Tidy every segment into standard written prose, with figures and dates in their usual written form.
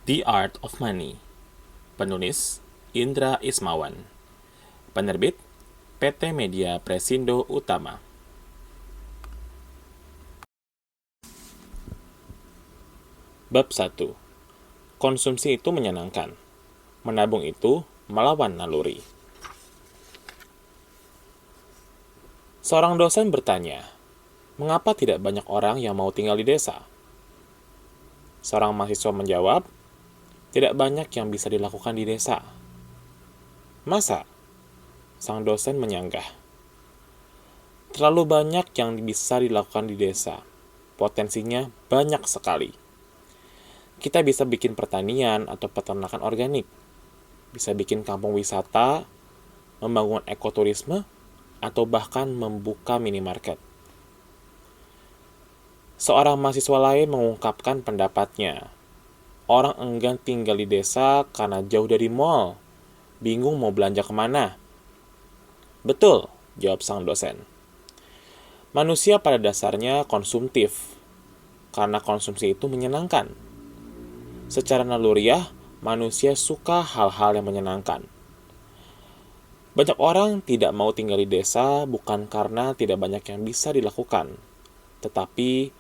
The Art of Money. Penulis Indra Ismawan. Penerbit PT Media Presindo Utama. Bab 1. Konsumsi itu menyenangkan. Menabung itu melawan naluri. Seorang dosen bertanya, mengapa tidak banyak orang yang mau tinggal di desa? Seorang mahasiswa menjawab, tidak banyak yang bisa dilakukan di desa. Masa? Sang dosen menyanggah. Terlalu banyak yang bisa dilakukan di desa. Potensinya banyak sekali. Kita bisa bikin pertanian atau peternakan organik. Bisa bikin kampung wisata, membangun ekoturisme, atau bahkan membuka minimarket. Seorang mahasiswa lain mengungkapkan pendapatnya. Orang enggan tinggal di desa karena jauh dari mall. Bingung mau belanja kemana. Betul, jawab sang dosen. Manusia pada dasarnya konsumtif. Karena konsumsi itu menyenangkan. Secara naluriah, manusia suka hal-hal yang menyenangkan. Banyak orang tidak mau tinggal di desa bukan karena tidak banyak yang bisa dilakukan, tetapi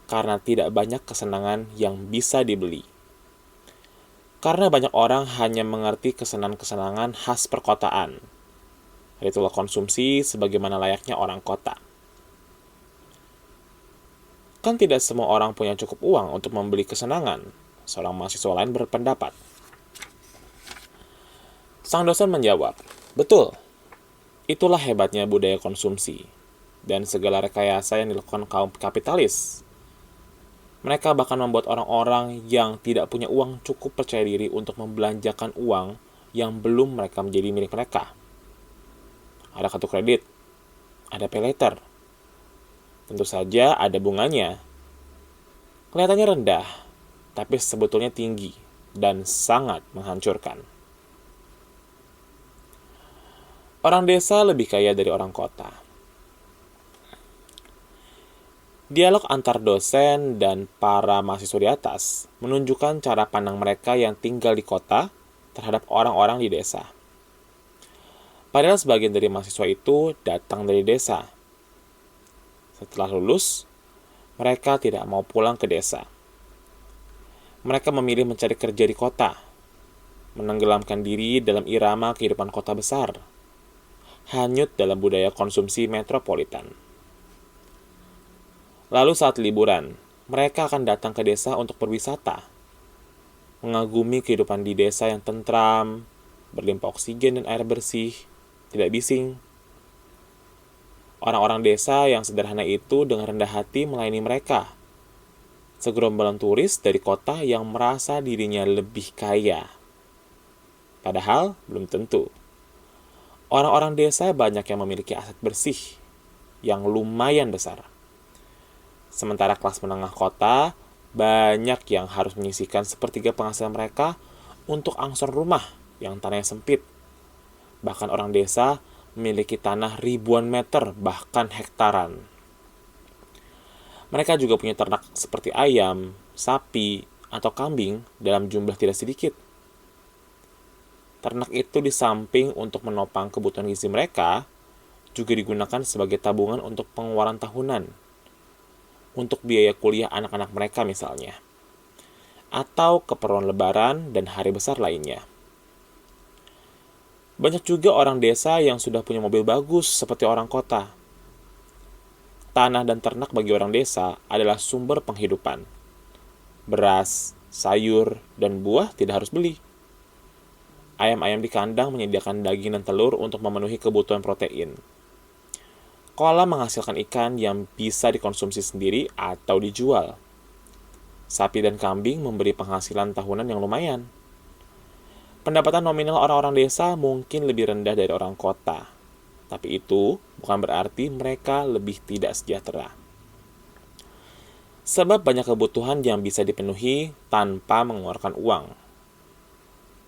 karena tidak banyak kesenangan yang bisa dibeli. Karena banyak orang hanya mengerti kesenangan-kesenangan khas perkotaan, ritual konsumsi sebagaimana layaknya orang kota. Kan tidak semua orang punya cukup uang untuk membeli kesenangan, seorang mahasiswa lain berpendapat. Sang dosen menjawab, betul, itulah hebatnya budaya konsumsi dan segala rekayasa yang dilakukan kaum kapitalis. Mereka bahkan membuat orang-orang yang tidak punya uang cukup percaya diri untuk membelanjakan uang yang belum mereka menjadi milik mereka. Ada kartu kredit, ada pay later. Tentu saja ada bunganya. Kelihatannya rendah, tapi sebetulnya tinggi dan sangat menghancurkan. Orang desa lebih kaya dari orang kota. Dialog antar dosen dan para mahasiswa di atas menunjukkan cara pandang mereka yang tinggal di kota terhadap orang-orang di desa. Padahal sebagian dari mahasiswa itu datang dari desa. Setelah lulus, mereka tidak mau pulang ke desa. Mereka memilih mencari kerja di kota, menenggelamkan diri dalam irama kehidupan kota besar, hanyut dalam budaya konsumsi metropolitan. Lalu saat liburan, mereka akan datang ke desa untuk berwisata, mengagumi kehidupan di desa yang tentram, berlimpah oksigen dan air bersih, tidak bising. Orang-orang desa yang sederhana itu dengan rendah hati melayani mereka. Segerombolan turis dari kota yang merasa dirinya lebih kaya. Padahal belum tentu. Orang-orang desa banyak yang memiliki aset bersih yang lumayan besar. Sementara kelas menengah kota, banyak yang harus menyisihkan sepertiga penghasilan mereka untuk angsuran rumah yang tanahnya sempit. Bahkan orang desa memiliki tanah ribuan meter, bahkan hektaran. Mereka juga punya ternak seperti ayam, sapi, atau kambing dalam jumlah tidak sedikit. Ternak itu di samping untuk menopang kebutuhan gizi mereka, juga digunakan sebagai tabungan untuk pengeluaran tahunan. Untuk biaya kuliah anak-anak mereka misalnya, atau keperluan lebaran dan hari besar lainnya. Banyak juga orang desa yang sudah punya mobil bagus seperti orang kota. Tanah dan ternak bagi orang desa adalah sumber penghidupan. Beras, sayur, dan buah tidak harus beli. Ayam-ayam di kandang menyediakan daging dan telur untuk memenuhi kebutuhan protein. Koala menghasilkan ikan yang bisa dikonsumsi sendiri atau dijual. Sapi dan kambing memberi penghasilan tahunan yang lumayan. Pendapatan nominal orang-orang desa mungkin lebih rendah dari orang kota. Tapi itu bukan berarti mereka lebih tidak sejahtera. Sebab banyak kebutuhan yang bisa dipenuhi tanpa mengeluarkan uang.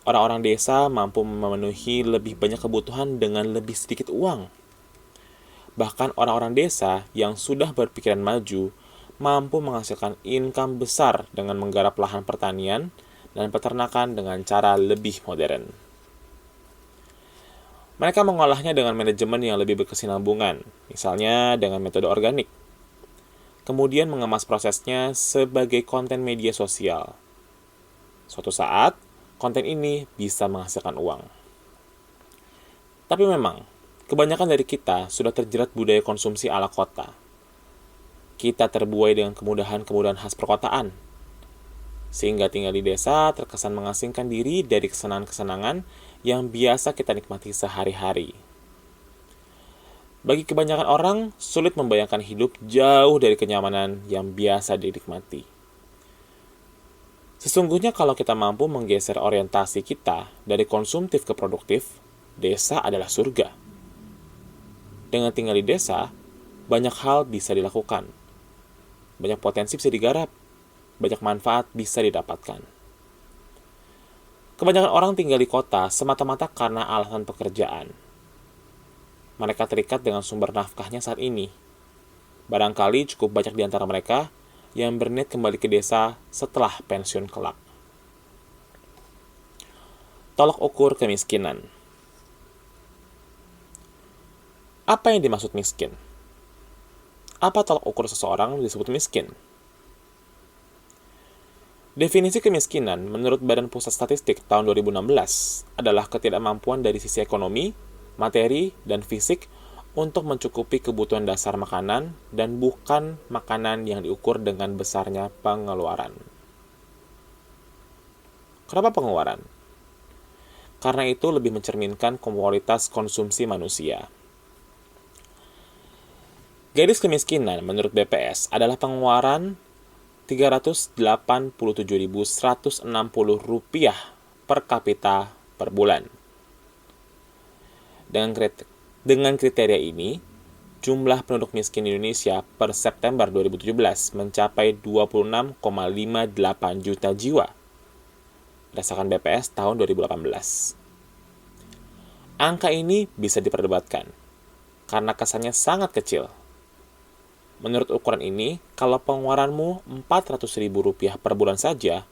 Orang-orang desa mampu memenuhi lebih banyak kebutuhan dengan lebih sedikit uang. Bahkan orang-orang desa yang sudah berpikiran maju mampu menghasilkan income besar dengan menggarap lahan pertanian dan peternakan dengan cara lebih modern. Mereka mengolahnya dengan manajemen yang lebih berkesinambungan, misalnya dengan metode organik. Kemudian mengemas prosesnya sebagai konten media sosial. Suatu saat, konten ini bisa menghasilkan uang. Tapi memang, kebanyakan dari kita sudah terjerat budaya konsumsi ala kota. Kita terbuai dengan kemudahan-kemudahan khas perkotaan, sehingga tinggal di desa terkesan mengasingkan diri dari kesenangan-kesenangan yang biasa kita nikmati sehari-hari. Bagi kebanyakan orang, sulit membayangkan hidup jauh dari kenyamanan yang biasa dinikmati. Sesungguhnya kalau kita mampu menggeser orientasi kita dari konsumtif ke produktif, desa adalah surga. Dengan tinggal di desa, banyak hal bisa dilakukan. Banyak potensi bisa digarap. Banyak manfaat bisa didapatkan. Kebanyakan orang tinggal di kota semata-mata karena alasan pekerjaan. Mereka terikat dengan sumber nafkahnya saat ini. Barangkali cukup banyak di antara mereka yang berniat kembali ke desa setelah pensiun kelak. Tolak ukur kemiskinan. Apa yang dimaksud miskin? Apa tolak ukur seseorang disebut miskin? Definisi kemiskinan menurut Badan Pusat Statistik tahun 2016 adalah ketidakmampuan dari sisi ekonomi, materi, dan fisik untuk mencukupi kebutuhan dasar makanan dan bukan makanan yang diukur dengan besarnya pengeluaran. Kenapa pengeluaran? Karena itu lebih mencerminkan kualitas konsumsi manusia. Garis kemiskinan menurut BPS adalah pengeluaran Rp387.160 per kapita per bulan. Dengan kriteria ini, jumlah penduduk miskin di Indonesia per September 2017 mencapai 26,58 juta jiwa, berdasarkan BPS tahun 2018. Angka ini bisa diperdebatkan, karena kesannya sangat kecil. Menurut ukuran ini, kalau pengeluaranmu Rp400.000 per bulan saja,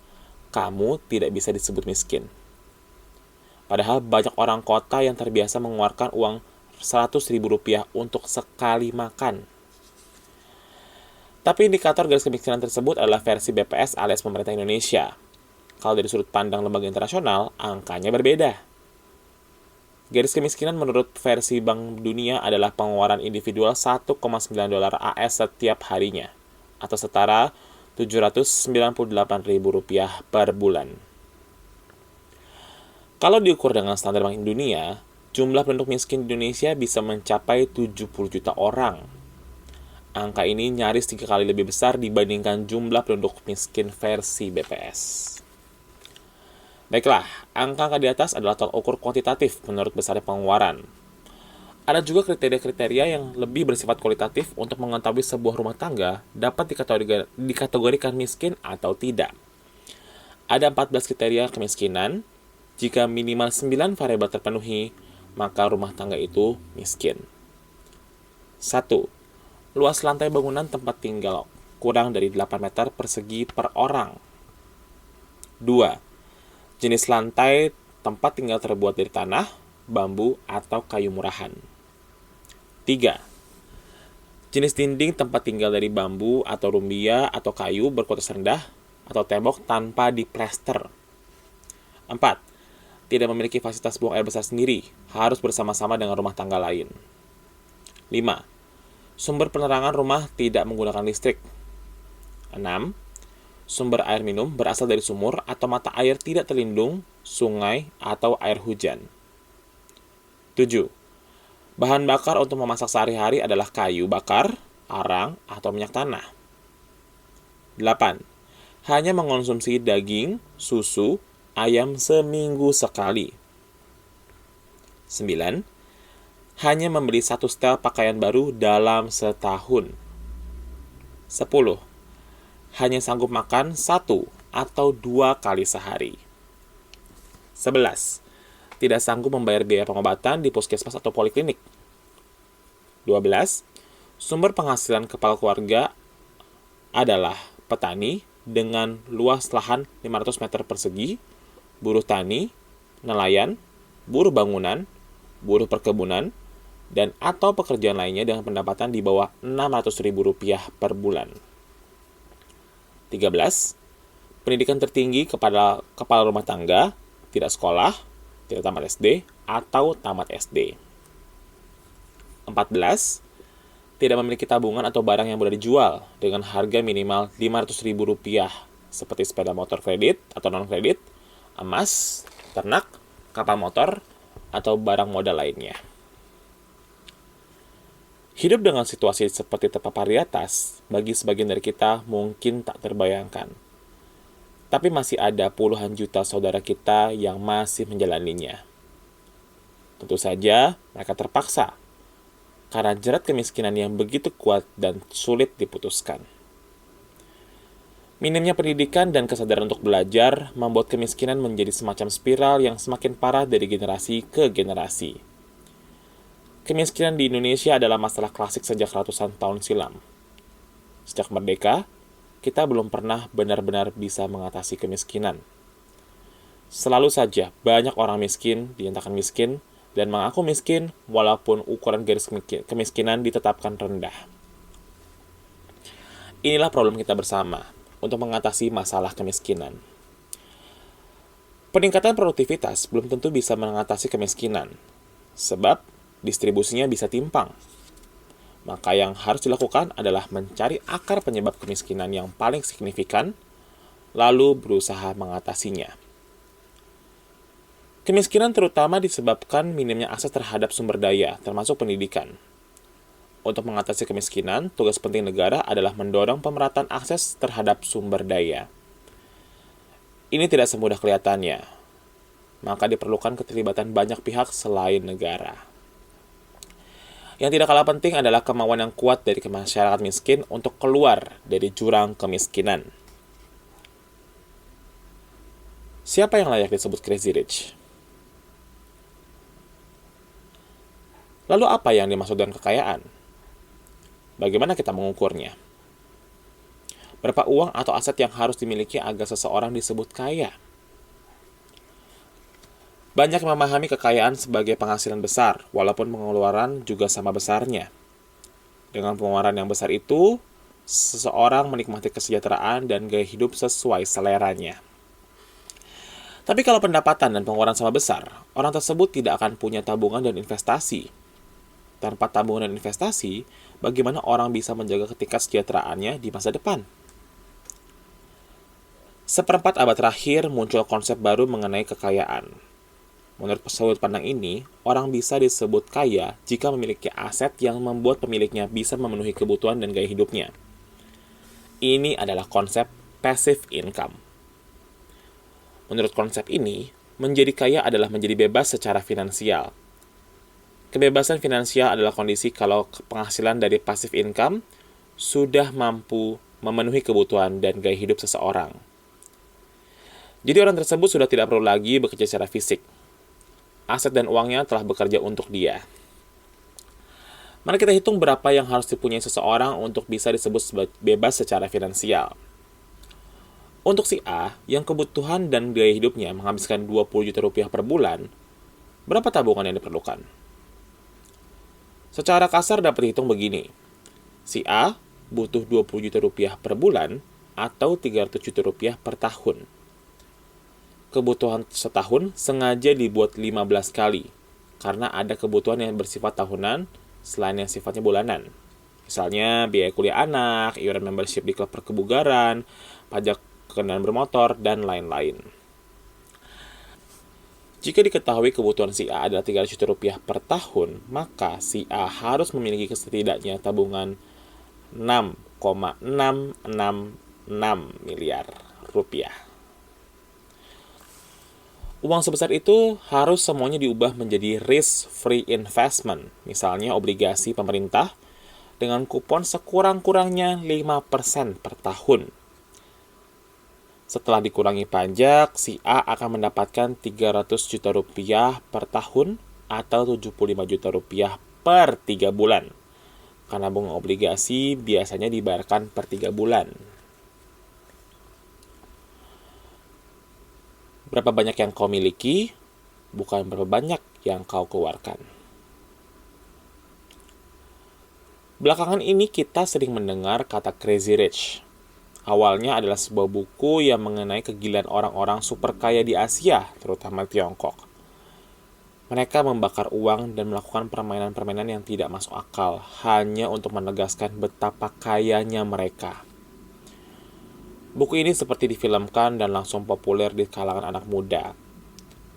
kamu tidak bisa disebut miskin. Padahal banyak orang kota yang terbiasa mengeluarkan uang Rp100.000 untuk sekali makan. Tapi indikator garis kemiskinan tersebut adalah versi BPS alias pemerintah Indonesia. Kalau dari sudut pandang lembaga internasional, angkanya berbeda. Garis kemiskinan menurut versi Bank Dunia adalah pengeluaran individual $1,9 AS setiap harinya, atau setara Rp798.000 per bulan. Kalau diukur dengan standar Bank Dunia, jumlah penduduk miskin di Indonesia bisa mencapai 70 juta orang. Angka ini nyaris 3 kali lebih besar dibandingkan jumlah penduduk miskin versi BPS. Baiklah, angka di atas adalah tolak ukur kuantitatif menurut besarnya pengeluaran. Ada juga kriteria-kriteria yang lebih bersifat kualitatif untuk mengetahui sebuah rumah tangga dapat dikategorikan miskin atau tidak. Ada 14 kriteria kemiskinan. Jika minimal 9 variabel terpenuhi, maka rumah tangga itu miskin. 1. Luas lantai bangunan tempat tinggal kurang dari 8 meter persegi per orang. 2. Jenis lantai tempat tinggal terbuat dari tanah, bambu, atau kayu murahan. 3. Jenis dinding tempat tinggal dari bambu atau rumbia atau kayu berkualitas rendah atau tembok tanpa diplester. 4. Tidak memiliki fasilitas buang air besar sendiri, harus bersama-sama dengan rumah tangga lain. 5. Sumber penerangan rumah tidak menggunakan listrik. 6. Sumber air minum berasal dari sumur atau mata air tidak terlindung, sungai, atau air hujan. 7. Bahan bakar untuk memasak sehari-hari adalah kayu bakar, arang, atau minyak tanah. 8. Hanya mengonsumsi daging, susu, ayam seminggu sekali. 9. Hanya membeli 1 setel pakaian baru dalam setahun. 10. Hanya sanggup makan 1 atau 2 kali sehari. 11. Tidak sanggup membayar biaya pengobatan di puskesmas atau poliklinik. 12. Sumber penghasilan kepala keluarga adalah petani, dengan luas lahan 500 meter persegi, buruh tani, nelayan, buruh bangunan, buruh perkebunan, dan atau pekerjaan lainnya dengan pendapatan di bawah Rp600.000 per bulan. 13. Pendidikan tertinggi kepada kepala rumah tangga, tidak sekolah, tidak tamat SD, atau tamat SD. 14. Tidak memiliki tabungan atau barang yang boleh dijual dengan harga minimal Rp500.000 seperti sepeda motor kredit atau non-kredit, emas, ternak, kapal motor, atau barang modal lainnya. Hidup dengan situasi seperti terpapar di atas, bagi sebagian dari kita mungkin tak terbayangkan. Tapi masih ada puluhan juta saudara kita yang masih menjalaninya. Tentu saja mereka terpaksa, karena jerat kemiskinan yang begitu kuat dan sulit diputuskan. Minimnya pendidikan dan kesadaran untuk belajar membuat kemiskinan menjadi semacam spiral yang semakin parah dari generasi ke generasi. Kemiskinan di Indonesia adalah masalah klasik sejak ratusan tahun silam. Sejak merdeka, kita belum pernah benar-benar bisa mengatasi kemiskinan. Selalu saja banyak orang miskin dinyatakan miskin dan mengaku miskin walaupun ukuran garis kemiskinan ditetapkan rendah. Inilah problem kita bersama untuk mengatasi masalah kemiskinan. Peningkatan produktivitas belum tentu bisa mengatasi kemiskinan, sebab distribusinya bisa timpang. Maka yang harus dilakukan adalah mencari akar penyebab kemiskinan yang paling signifikan, lalu berusaha mengatasinya. Kemiskinan terutama disebabkan minimnya akses terhadap sumber daya, termasuk pendidikan. Untuk mengatasi kemiskinan, tugas penting negara adalah mendorong pemerataan akses terhadap sumber daya. Ini tidak semudah kelihatannya, maka diperlukan keterlibatan banyak pihak selain negara. Yang tidak kalah penting adalah kemauan yang kuat dari masyarakat miskin untuk keluar dari jurang kemiskinan. Siapa yang layak disebut Crazy Rich? Lalu apa yang dimaksud dengan kekayaan? Bagaimana kita mengukurnya? Berapa uang atau aset yang harus dimiliki agar seseorang disebut kaya? Banyak yang memahami kekayaan sebagai penghasilan besar, walaupun pengeluaran juga sama besarnya. Dengan pengeluaran yang besar itu, seseorang menikmati kesejahteraan dan gaya hidup sesuai seleranya. Tapi kalau pendapatan dan pengeluaran sama besar, orang tersebut tidak akan punya tabungan dan investasi. Tanpa tabungan dan investasi, bagaimana orang bisa menjaga tingkat kesejahteraannya di masa depan? Seperempat abad terakhir muncul konsep baru mengenai kekayaan. Menurut sudut pandang ini, orang bisa disebut kaya jika memiliki aset yang membuat pemiliknya bisa memenuhi kebutuhan dan gaya hidupnya. Ini adalah konsep passive income. Menurut konsep ini, menjadi kaya adalah menjadi bebas secara finansial. Kebebasan finansial adalah kondisi kalau penghasilan dari passive income sudah mampu memenuhi kebutuhan dan gaya hidup seseorang. Jadi orang tersebut sudah tidak perlu lagi bekerja secara fisik. Aset dan uangnya telah bekerja untuk dia. Mari kita hitung berapa yang harus dipunyai seseorang untuk bisa disebut bebas secara finansial. Untuk si A, yang kebutuhan dan gaya hidupnya menghabiskan Rp20 juta per bulan, berapa tabungan yang diperlukan? Secara kasar dapat dihitung begini. Si A butuh Rp20 juta per bulan atau Rp300 juta per tahun. Kebutuhan setahun sengaja dibuat 15 kali, karena ada kebutuhan yang bersifat tahunan selain yang sifatnya bulanan. Misalnya biaya kuliah anak, iuran membership di klub perkebugaran, pajak kendaraan bermotor, dan lain-lain. Jika diketahui kebutuhan si A adalah Rp300 juta per tahun, maka si A harus memiliki setidaknya tabungan Rp6,666 miliar. Uang sebesar itu harus semuanya diubah menjadi risk-free investment, misalnya obligasi pemerintah, dengan kupon sekurang-kurangnya 5% per tahun. Setelah dikurangi pajak, si A akan mendapatkan Rp300 juta per tahun atau Rp75 juta per 3 bulan. Karena bunga obligasi biasanya dibayarkan per 3 bulan. Berapa banyak yang kau miliki, bukan berapa banyak yang kau keluarkan. Belakangan ini kita sering mendengar kata Crazy Rich. Awalnya adalah sebuah buku yang mengenai kegilaan orang-orang super kaya di Asia, terutama Tiongkok. Mereka membakar uang dan melakukan permainan-permainan yang tidak masuk akal, hanya untuk menegaskan betapa kayanya mereka. Buku ini seperti difilmkan dan langsung populer di kalangan anak muda.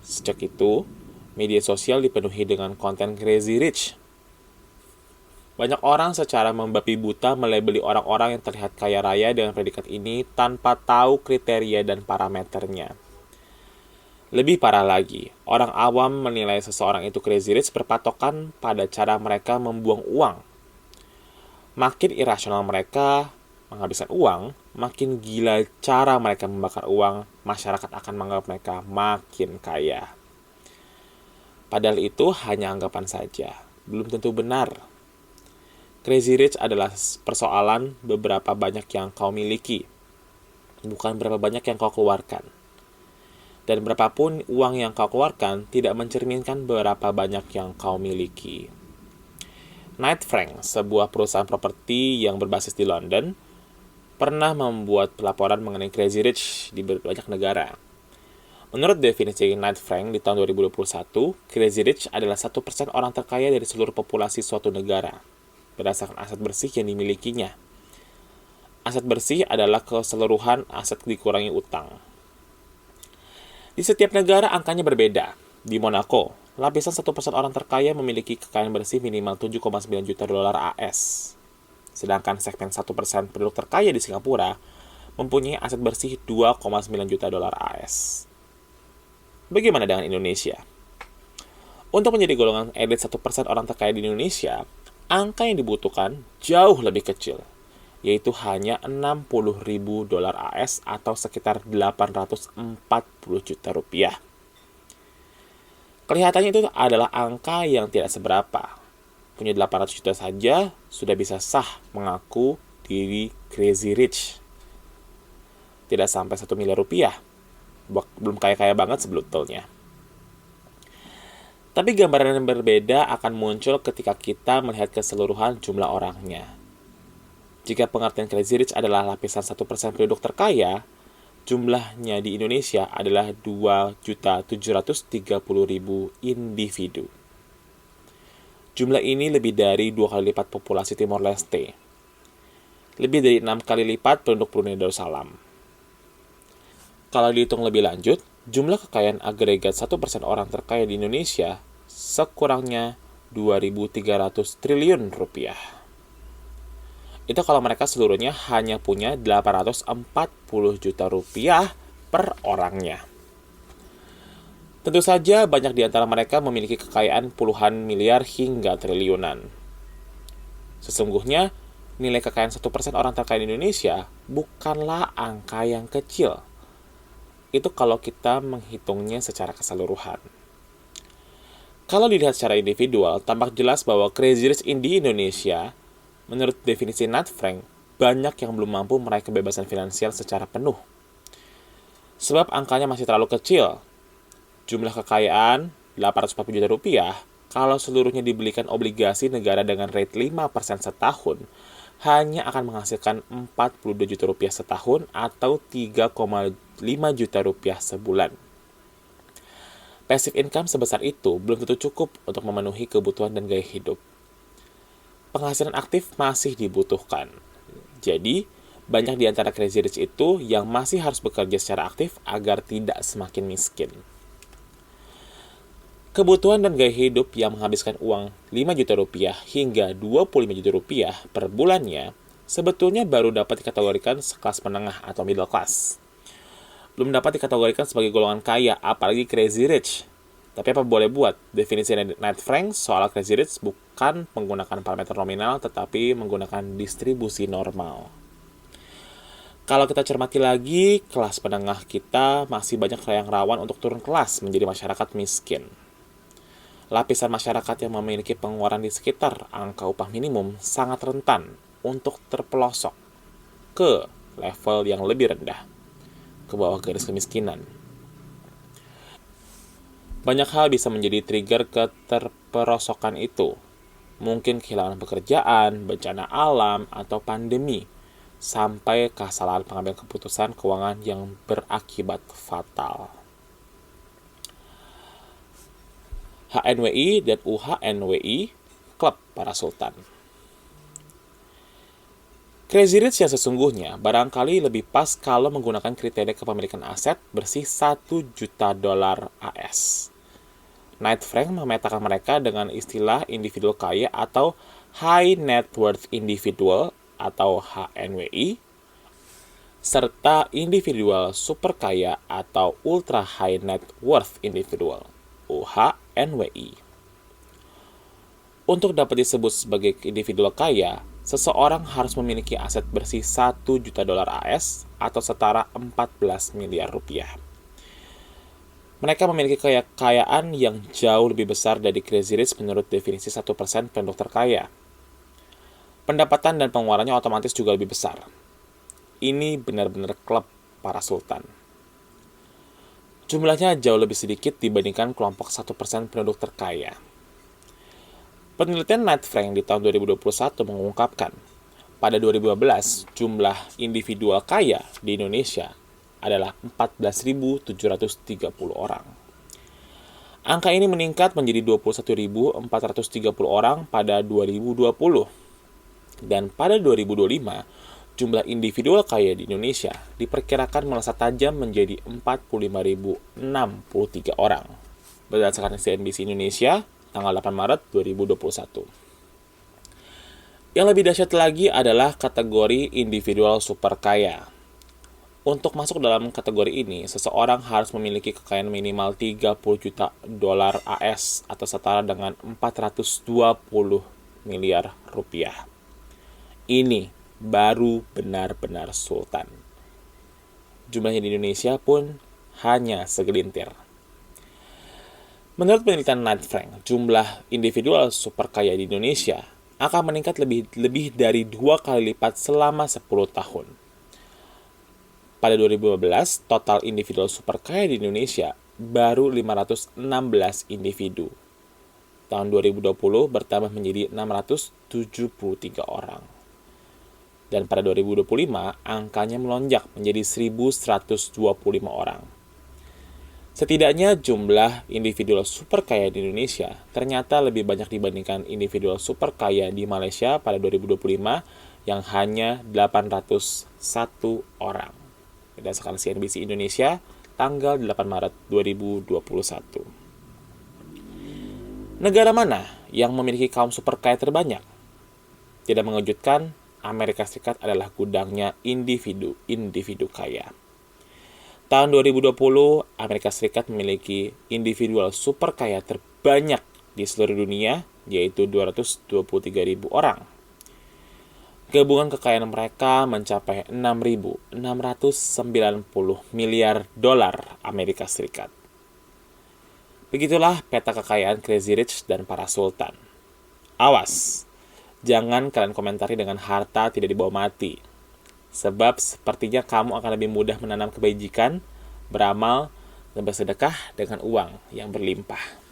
Sejak itu, media sosial dipenuhi dengan konten Crazy Rich. Banyak orang secara membabi buta melabeli orang-orang yang terlihat kaya raya dengan predikat ini tanpa tahu kriteria dan parameternya. Lebih parah lagi, orang awam menilai seseorang itu crazy rich berpatokan pada cara mereka membuang uang. Makin irasional mereka menghabiskan uang, makin gila cara mereka membakar uang, masyarakat akan menganggap mereka makin kaya. Padahal itu hanya anggapan saja, belum tentu benar. Crazy Rich adalah persoalan beberapa banyak yang kau miliki, bukan berapa banyak yang kau keluarkan. Dan berapapun uang yang kau keluarkan tidak mencerminkan berapa banyak yang kau miliki. Knight Frank, sebuah perusahaan properti yang berbasis di London, pernah membuat pelaporan mengenai Crazy Rich di banyak negara. Menurut definisi Knight Frank di tahun 2021, Crazy Rich adalah 1% orang terkaya dari seluruh populasi suatu negara, berdasarkan aset bersih yang dimilikinya. Aset bersih adalah keseluruhan aset dikurangi utang. Di setiap negara angkanya berbeda. Di Monaco, lapisan 1% orang terkaya memiliki kekayaan bersih minimal 7,9 juta dolar AS. Sedangkan segmen 1% penduduk terkaya di Singapura mempunyai aset bersih 2,9 juta dolar AS. Bagaimana dengan Indonesia? Untuk menjadi golongan elit 1% orang terkaya di Indonesia, angka yang dibutuhkan jauh lebih kecil, yaitu hanya 60.000 dolar AS atau sekitar 840 juta rupiah. Kelihatannya itu adalah angka yang tidak seberapa. Punya 800 juta saja sudah bisa sah mengaku diri crazy rich. Tidak sampai 1 miliar rupiah. Belum kaya-kaya banget sebetulnya. Tapi gambaran yang berbeda akan muncul ketika kita melihat keseluruhan jumlah orangnya. Jika pengertian crazy rich adalah lapisan 1% penduduk terkaya, jumlahnya di Indonesia adalah 2.730.000 individu. Jumlah ini lebih dari 2 kali lipat populasi Timor Leste. Lebih dari 6 kali lipat penduduk Brunei Darussalam. Kalau dihitung lebih lanjut, jumlah kekayaan agregat 1% orang terkaya di Indonesia sekurangnya 2.300 triliun rupiah. Itu kalau mereka seluruhnya hanya punya 840 juta rupiah per orangnya. Tentu saja banyak di antara mereka memiliki kekayaan puluhan miliar hingga triliunan. Sesungguhnya, nilai kekayaan 1% orang terkaya di Indonesia bukanlah angka yang kecil. Itu kalau kita menghitungnya secara keseluruhan. Kalau dilihat secara individual, tampak jelas bahwa crazy rich di Indonesia, menurut definisi Knight Frank, banyak yang belum mampu meraih kebebasan finansial secara penuh. Sebab angkanya masih terlalu kecil. Jumlah kekayaan 840 juta rupiah, kalau seluruhnya dibelikan obligasi negara dengan rate 5% setahun, hanya akan menghasilkan 42 juta rupiah setahun atau 3,5 juta rupiah sebulan. Passive income sebesar itu belum tentu cukup untuk memenuhi kebutuhan dan gaya hidup. Penghasilan aktif masih dibutuhkan. Jadi, banyak di antara crazy rich itu yang masih harus bekerja secara aktif agar tidak semakin miskin. Kebutuhan dan gaya hidup yang menghabiskan uang 5 juta rupiah hingga 25 juta rupiah per bulannya sebetulnya baru dapat dikategorikan sekelas menengah atau middle class. Belum dapat dikategorikan sebagai golongan kaya, apalagi crazy rich. Tapi apa boleh buat, definisi Knight Frank soal crazy rich bukan menggunakan parameter nominal, tetapi menggunakan distribusi normal. Kalau kita cermati lagi, kelas menengah kita masih banyak yang rawan untuk turun kelas menjadi masyarakat miskin. Lapisan masyarakat yang memiliki pengeluaran di sekitar angka upah minimum sangat rentan untuk terpelosok ke level yang lebih rendah, ke bawah garis kemiskinan. Banyak hal bisa menjadi trigger keterperosokan itu. Mungkin kehilangan pekerjaan, bencana alam, atau pandemi, sampai kesalahan pengambilan keputusan keuangan yang berakibat fatal. HNWI dan UHNWI, klub para sultan. Crazy Rich yang sesungguhnya barangkali lebih pas kalau menggunakan kriteria kepemilikan aset bersih $1 juta AS. Knight Frank memetakan mereka dengan istilah individu kaya atau High Net Worth Individual atau HNWI, serta individual super kaya atau Ultra High Net Worth Individual UHNWI. Untuk dapat disebut sebagai individu kaya, seseorang harus memiliki aset bersih $1 juta AS atau setara 14 miliar rupiah. Mereka memiliki kekayaan yang jauh lebih besar dari Crazy Rich menurut definisi 1% penduduk terkaya. Pendapatan dan pengeluarannya otomatis juga lebih besar. Ini benar-benar klub para sultan. Jumlahnya jauh lebih sedikit dibandingkan kelompok 1% penduduk terkaya. Penelitian Knight Frank di tahun 2021 mengungkapkan, pada 2015 jumlah individual kaya di Indonesia adalah 14.730 orang. Angka ini meningkat menjadi 21.430 orang pada 2020. Dan pada 2025, jumlah individual kaya di Indonesia diperkirakan melesat tajam menjadi 45.063 orang. Berdasarkan CNBC Indonesia, tanggal 8 Maret 2021. Yang lebih dahsyat lagi adalah kategori individual super kaya. Untuk masuk dalam kategori ini, seseorang harus memiliki kekayaan minimal $30 juta AS atau setara dengan 420 miliar rupiah. Ini baru benar-benar sultan. Jumlahnya di Indonesia pun hanya segelintir. Menurut penelitian Knight Frank, jumlah individual super kaya di Indonesia akan meningkat lebih dari 2 kali lipat selama 10 tahun. Pada 2015, total individual super kaya di Indonesia baru 516 individu. Tahun 2020 bertambah menjadi 673 orang. Dan pada 2025, angkanya melonjak menjadi 1.125 orang. Setidaknya jumlah individual super kaya di Indonesia ternyata lebih banyak dibandingkan individual super kaya di Malaysia pada 2025 yang hanya 801 orang. Berdasarkan CNBC Indonesia, tanggal 8 Maret 2021. Negara mana yang memiliki kaum super kaya terbanyak? Tidak mengejutkan, Amerika Serikat adalah gudangnya individu kaya. Tahun 2020, Amerika Serikat memiliki individual super kaya terbanyak di seluruh dunia, yaitu 223.000 orang. Gabungan kekayaan mereka mencapai 6.690 miliar dolar Amerika Serikat. Begitulah peta kekayaan Crazy Rich dan para sultan. Awas, jangan kalian komentari dengan harta tidak dibawa mati. Sebab sepertinya kamu akan lebih mudah menanam kebajikan, beramal, dan bersedekah dengan uang yang berlimpah.